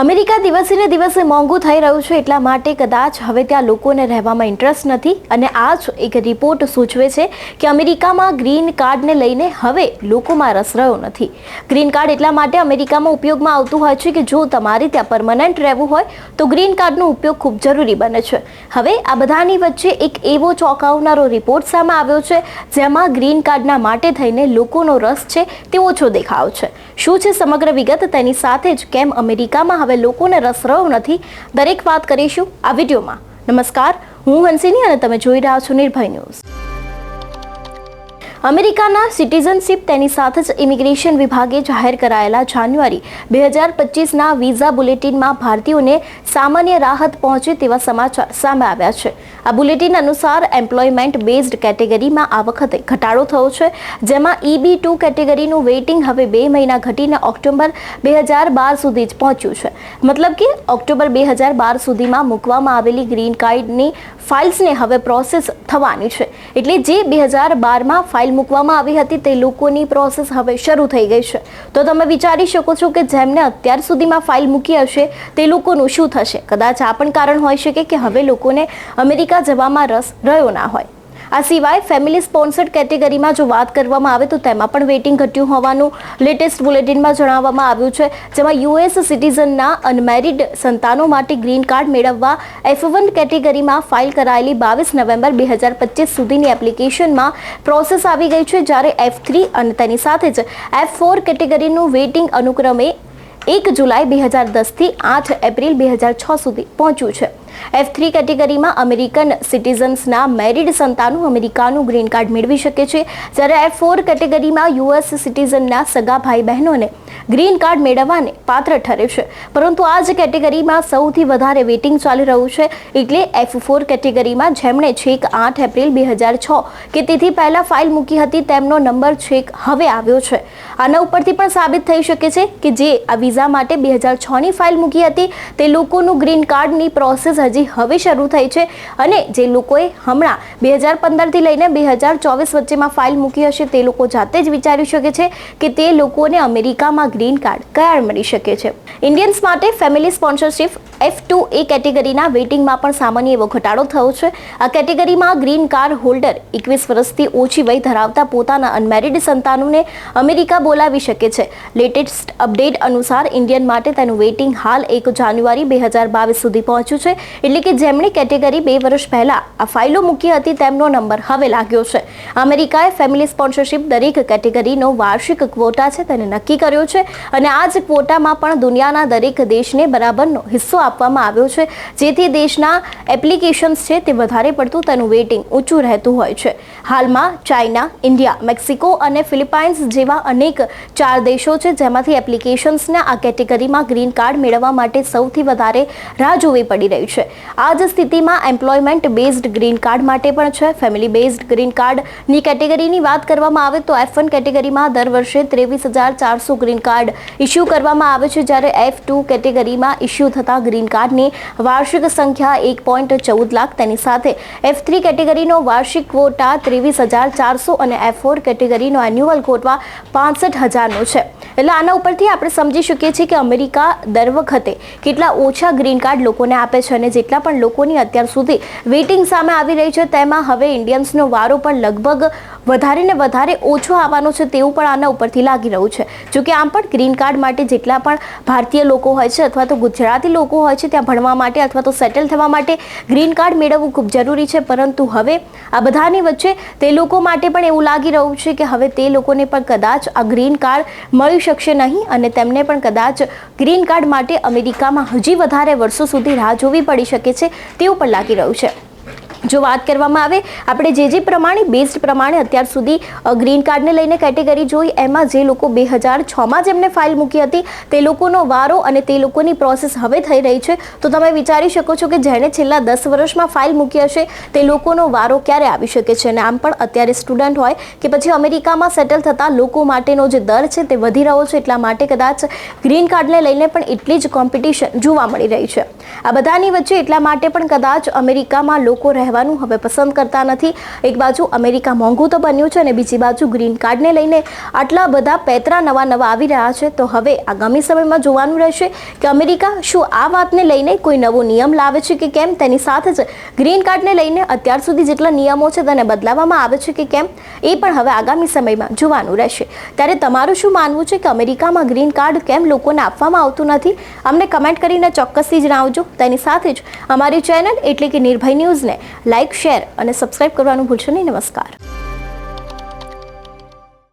America દિવસે ને દિવસે મોંઘું થઈ રહ્યું છે, એટલા માટે કદાચ હવે ત્યાં લોકોને રહેવામાં ઇન્ટરેસ્ટ નથી. અને આ જ એક રિપોર્ટ સૂચવે છે કે અમેરિકામાં ગ્રીન કાર્ડને લઈને હવે લોકોમાં રસ રહ્યો નથી. ગ્રીન કાર્ડ એટલા માટે અમેરિકામાં ઉપયોગમાં આવતું હોય છે કે જો તમારે ત્યાં પરમનન્ટ રહેવું હોય તો ગ્રીન કાર્ડનો ઉપયોગ ખૂબ જરૂરી બને છે. હવે આ બધાની વચ્ચે એક એવો ચોંકાવનારો રિપોર્ટ સામે આવ્યો છે જેમાં ગ્રીન કાર્ડના માટે થઈને લોકોનો રસ છે તે ઓછો દેખાયો છે. શું છે સમગ્ર વિગત, તેની સાથે જ કેમ અમેરિકામાં હવે લોકોને રસ રહ્યો નથી, દરેક વાત કરીશું આ વિડીયોમાં. નમસ્કાર, હું હંસિની અને તમે જોઈ રહ્યા છો નિર્ભય ન્યૂઝ. અમેરિકાના સિટીઝનશીપ તેની સાથે જ ઇમિગ્રેશન વિભાગે જાહેર કરાયેલા જાન્યુઆરી 2025ના વિઝા બુલેટિનમાં ભારતીયોને સામાન્ય રાહત પહોંચે તેવા સમાચાર સામે આવ્યા છે. આ બુલેટિન અનુસાર એમ્પ્લોયમેન્ટ બેઝડ કેટેગરીમાં આ વખતે ઘટાડો થયો છે, જેમાં EB2 કેટેગરીનું વેઇટિંગ હવે 2 મહિના ઘટીને ઓક્ટોબર 2012 સુધી જ પહોંચ્યું છે. મતલબ કે ઓક્ટોબર 2012 સુધીમાં મૂકવામાં આવેલી ગ્રીન કાર્ડની ફાઇલ્સને હવે પ્રોસેસ થવાની છે. એટલે જે 2012માં ફાઇલ મૂકવામાં આવી હતી તે લોકોની પ્રોસેસ હવે શરૂ થઈ ગઈ છે. તો તમે વિચારી શકો છો કે જેમને અત્યાર સુધીમાં ફાઇલ મૂકી હશે તે લોકોનું શું થશે. કદાચ આ પણ કારણ હોઈ શકે કે હવે લોકોને અમેરિકા જવામાં રસ રહ્યો ના હોય. આ સિવાય ફેમિલી સ્પોન્સર્ડ કેટેગરીમાં જો વાત કરવામાં આવે તો તેમાં પણ વેઇટિંગ ઘટ્યું હોવાનું લેટેસ્ટ બુલેટિનમાં જણાવવામાં આવ્યું છે, જેમાં US સિટીઝનના અનમેરિડ સંતાનો માટે ગ્રીન કાર્ડ મેળવવા F1 કેટેગરીમાં ફાઇલ કરાયેલી 22 નવેમ્બર 2025 સુધીની એપ્લિકેશનમાં પ્રોસેસ આવી ગઈ છે, જ્યારે F3 અને તેની સાથે જ F4 કેટેગરીનું વેઇટિંગ અનુક્રમે 1 જુલાઈ 2010થી 8 એપ્રિલ 2006 સુધી પહોંચ્યું છે. F3 કેટેગરીમાં અમેરિકન સિટીઝન્સના મેરિડ સંતાનો અમેરિકાનું ગ્રીન કાર્ડ મેળવી શકે છે, જ્યારે F4 કેટેગરીમાં US સિટીઝનના સગા ભાઈ બહેનોને ગ્રીન કાર્ડ મેળવવાને પાત્ર ઠરે છે. પરંતુ આ જ કેટેગરીમાં સૌથી વધારે વેઇટિંગ ચાલી રહ્યું છે, એટલે F4 કેટેગરીમાં જેમણે છેક 8 એપ્રિલ 2006 કે તેથી પહેલા ફાઇલ મૂકી હતી તેમનો નંબર છેક હવે આવ્યો છે. આના ઉપરથી પણ સાબિત થઈ શકે છે કે જે આ વિઝા માટે 2006ની ફાઇલ મૂકી હતી તે લોકોનું ગ્રીન કાર્ડની પ્રોસેસ હજી હવે શરૂ થઈ છે, અને જે લોકોએ હમણાં 2015થી લઈને 2024 વચ્ચેમાં ફાઇલ મૂકી હશે તે લોકો જાતે જ વિચારી શકે છે કે તે લોકોને અમેરિકામાં ગ્રીન કાર્ડ ક્યારે મળી શકે છે. ઇન્ડિયન્સ માટે ફેમિલી સ્પોન્સરશિપ F2A કેટેગરીના વેઇટિંગમાં પણ સામાન્ય એવો ઘટાડો થયો છે. આ કેટેગરીમાં ગ્રીન કાર્ડ હોલ્ડર 21 વર્ષથી ઓછી વય ધરાવતા પોતાના અનમેરિડ સંતાનોને અમેરિકા બોલાવી શકે છે. લેટેસ્ટ અપડેટ અનુસાર ઇન્ડિયન માટે તેનું વેઇટિંગ હાલ 1 જાન્યુઆરી 2022 સુધી પહોંચ્યું છે. એટલે કે જેમની કેટેગરી 2 વર્ષ પહેલા આ ફાઇલો મૂકી હતી તેમનો નંબર હવે લાગ્યો છે. અમેરિકાએ ફેમિલી સ્પોન્સરશિપ દરેક કેટેગરીનો વાર્ષિક ક્વોટા છે તેને નક્કી કર્યો છે, અને આ જ ક્વોટામાં પણ દુનિયાના દરેક દેશને બરાબરનો હિસ્સો આપવામાં આવ્યો છે, જેથી દેશના એપ્લિકેશન્સ છે તે વધારે પડતું તેનું વેઇટિંગ ઊંચું રહેતું હોય છે. હાલમાં ચાઇના, ઇન્ડિયા, મેક્સિકો અને ફિલિપાઇન્સ જેવા અનેક 4 દેશો છે જેમાંથી એપ્લિકેશન્સને આ કેટેગરીમાં ગ્રીન કાર્ડ મેળવવા માટે સૌથી વધારે રાહ જોવી પડી રહી છે. આ જ સ્થિતિમાં એમ્પ્લોયમેન્ટ બેઝડ ગ્રીન કાર્ડ માટે પણ છે. ફેમિલી બેઝડ ગ્રીન કાર્ડની કેટેગરીની વાત કરવામાં આવે તો F1 કેટેગરીમાં દર વર્ષે 23,400 ગ્રીન કાર્ડ ઇસ્યુ કરવામાં આવે છે, જ્યારે F2 કેટેગરીમાં ઇસ્યુ થતા ગ્રીન કાર્ડની વાર્ષિક સંખ્યા 1.14 લાખ. તેની સાથે F3 કેટેગરીનો વાર્ષિક ક્વોટા 23,400 અને F4 કેટેગરીનો એન્યુઅલ ક્વોટા 65,000નો છે. એટલે આના ઉપરથી આપણે સમજી શકીએ છીએ કે અમેરિકા દર વખતે કેટલા ઓછા ગ્રીન કાર્ડ લોકોને આપે છે, અને જેટલા પણ લોકોની અત્યાર સુધી વેઇટિંગ સામે આવી રહી છે તેમાં હવે ઇન્ડિયન્સનો વારો પણ લગભગ વધારે ને વધારે ઓછો આવવાનો છે તેવું પણ આના ઉપરથી લાગી રહ્યું છે. જો કે આમ પણ ગ્રીન કાર્ડ માટે જેટલા પણ ભારતીય લોકો હોય છે અથવા તો ગુજરાતી લોકો હોય છે ત્યાં ભણવા માટે અથવા તો સેટલ થવા માટે ગ્રીન કાર્ડ મેળવવું ખૂબ જરૂરી છે, પરંતુ હવે આ બધાની વચ્ચે તે લોકો માટે પણ એવું લાગી રહ્યું છે કે હવે તે લોકોને પણ કદાચ આ ગ્રીન કાર્ડ મળી શકશે નહીં, અને તેમને પણ કદાચ ગ્રીન કાર્ડ માટે અમેરિકામાં હજી વધારે વર્ષો સુધી રાહ જોવી પડી શકે છે તેવું પણ લાગી રહ્યું છે. જો વાત કરવામાં આવે આપણે જે પ્રમાણે બેઝડ પ્રમાણે અત્યાર સુધી ગ્રીન કાર્ડને લઈને કેટેગરી જોઈ, એમાં જે લોકો 2006માં જેમને ફાઇલ મૂકી હતી તે લોકોનો વારો અને તે લોકોની પ્રોસેસ હવે થઈ રહી છે. તો તમે વિચારી શકો છો કે જેણે છેલ્લા 10 વર્ષમાં ફાઇલ મૂકી હશે તે લોકોનો વારો ક્યારે આવી શકે છે. અને આમ પણ અત્યારે સ્ટુડન્ટ હોય કે પછી અમેરિકામાં સેટલ થતા લોકો માટેનો જે દર છે તે વધી રહ્યો છે, એટલા માટે કદાચ ગ્રીન કાર્ડને લઈને પણ એટલી જ કોમ્પિટિશન જોવા મળી રહી છે. આ બધાની વચ્ચે એટલા માટે પણ કદાચ અમેરિકામાં લોકો રહેવાનું હવે પસંદ કરતા નથી. એક બાજુ અમેરિકા મોંઘું તો બન્યું છે અને બીજી બાજુ ગ્રીન કાર્ડને લઈને આટલા બધા પેતરા નવા આવી રહ્યા છે. તો હવે આગામી સમયમાં જોવાનું રહેશે કે અમેરિકા શું આ વાતને લઈને કોઈ નવો નિયમ લાવે છે કે કેમ. તેની સાથે જ ગ્રીન કાર્ડને લઈને અત્યાર સુધી જેટલા નિયમો છે તેને બદલાવવામાં આવે છે કે કેમ એ પણ હવે આગામી સમયમાં જોવાનું રહેશે. ત્યારે તમારું શું માનવું છે કે અમેરિકામાં ગ્રીન કાર્ડ કેમ લોકોને આપવામાં આવતું નથી? અમને કમેન્ટ કરીને ચોક્કસથી જણાવજો. તેની સાથે જ અમારી ચેનલ એટલે કે નિર્ભય ન્યૂઝને લાઇક, શેર અને સબસ્ક્રાઇબ કરવાનું ભૂલશો નહીં. નમસ્કાર.